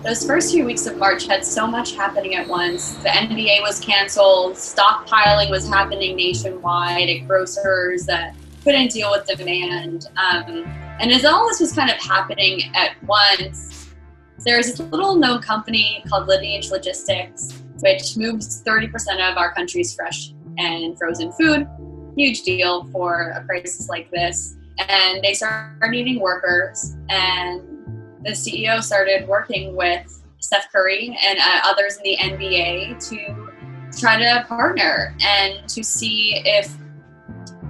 Those first few weeks of March had so much happening at once. The NBA was canceled, stockpiling was happening nationwide at grocers that couldn't deal with demand. And as all this was kind of happening at once, there's this little known company called Lineage Logistics, which moves 30% of our country's fresh and frozen food. Huge deal for a crisis like this. And they started needing workers, and the CEO started working with Steph Curry and others in the NBA to try to partner and to see if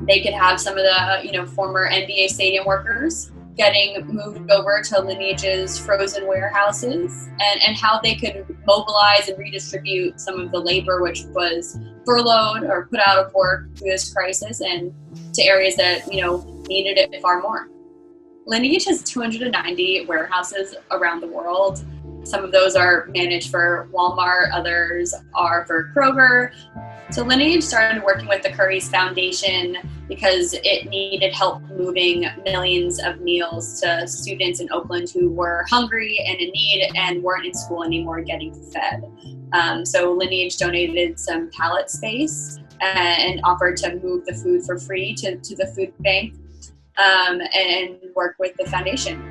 they could have some of the former NBA stadium workers getting moved over to Lineage's frozen warehouses, and how they could mobilize and redistribute some of the labor which was furloughed or put out of work through this crisis, and to areas that needed it far more. Lineage has 290 warehouses around the world. Some of those are managed for Walmart, others are for Kroger. So Lineage started working with the Curry's Foundation because it needed help moving millions of meals to students in Oakland who were hungry and in need and weren't in school anymore getting fed. So Lineage donated some pallet space and offered to move the food for free to the food bank and work with the foundation.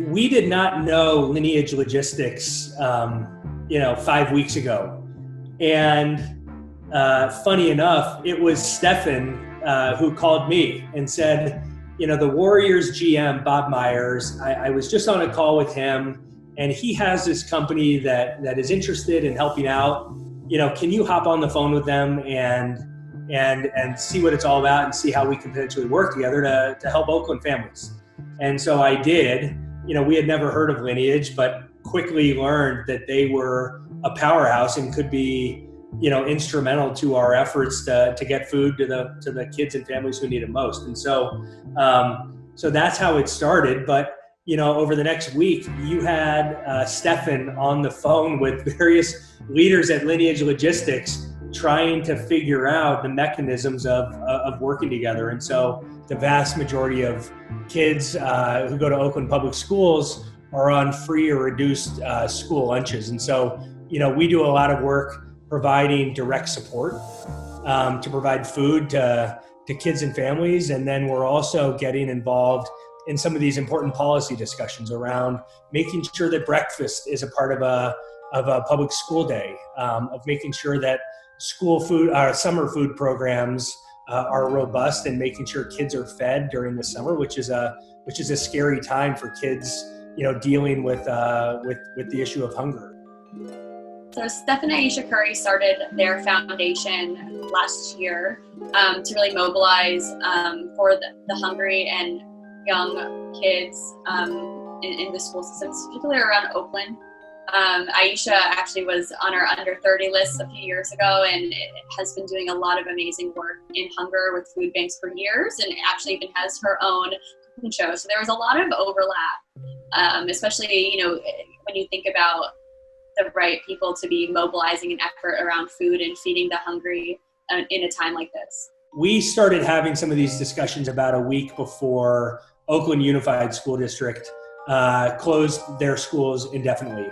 We did not know Lineage Logistics, 5 weeks ago. And funny enough, it was Stefan who called me and said, the Warriors GM, Bob Myers, I was just on a call with him, and he has this company that is interested in helping out. Can you hop on the phone with them and see what it's all about and see how we can potentially work together to help Oakland families? And so I did. We had never heard of Lineage, but quickly learned that they were a powerhouse and could be instrumental to our efforts to get food to the kids and families who need it most. And so that's how it started. But over the next week, you had Stefan on the phone with various leaders at Lineage Logistics trying to figure out the mechanisms of working together. And so the vast majority of kids who go to Oakland Public Schools are on free or reduced school lunches. And so, we do a lot of work providing direct support to provide food to kids and families. And then we're also getting involved in some of these important policy discussions around making sure that breakfast is a part of a public school day, of making sure that school food, summer food programs are robust, and making sure kids are fed during the summer, which is a scary time for kids, dealing with the issue of hunger. So Steph and Aisha Curry started their foundation last year to really mobilize for the hungry and young kids in the school systems, particularly around Oakland. Aisha actually was on our under 30 list a few years ago, and has been doing a lot of amazing work in hunger with food banks for years, and actually even has her own cooking show. So there was a lot of overlap, especially when you think about the right people to be mobilizing an effort around food and feeding the hungry in a time like this. We started having some of these discussions about a week before Oakland Unified School District closed their schools indefinitely.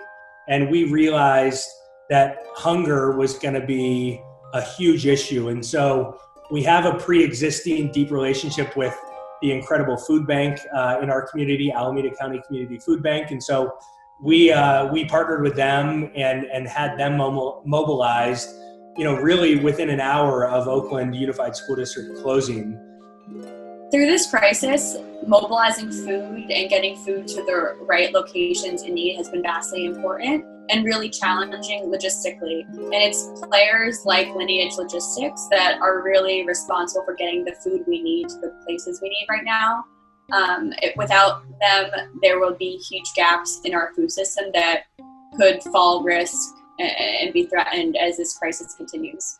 And we realized that hunger was going to be a huge issue. And so we have a pre-existing deep relationship with the incredible food bank in our community, Alameda County Community Food Bank. And so we partnered with them and had them mobilized, really within an hour of Oakland Unified School District closing. Through this crisis, mobilizing food and getting food to the right locations in need has been vastly important and really challenging logistically. And it's players like Lineage Logistics that are really responsible for getting the food we need to the places we need right now. Without them, there will be huge gaps in our food system that could fall risk and be threatened as this crisis continues.